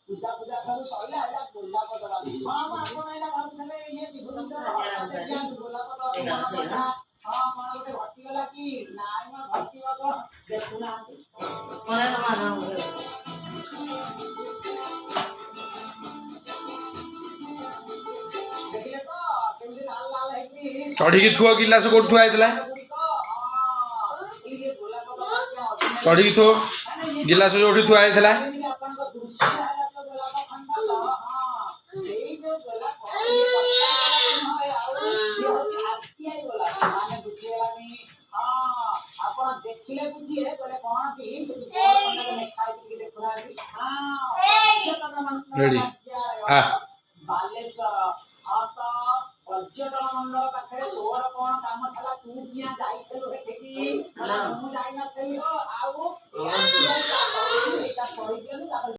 पूजा पूजा सब सइला एला गोलाप दबा हां आपण एला भाबुथले ये विभूषण गोलाप दबा हां माने ओटे घटी गला कि नाइ मा घटी बग देखुना मने मानो देखिले तो केमि लाल लाल है कि चढ़ी की थुआ गिलास कोठ थुआ आइतला चढ़ी की थो गिलास जोठी थुआ आइतला देखिले बुझिए बोले कोन की से कोन के खाइ के देखुना हां रेडी आ बालेश्वर आता पर्यटन मंडल पाखरे तोर कोन काम थला तू किया जाइछलो हेठी की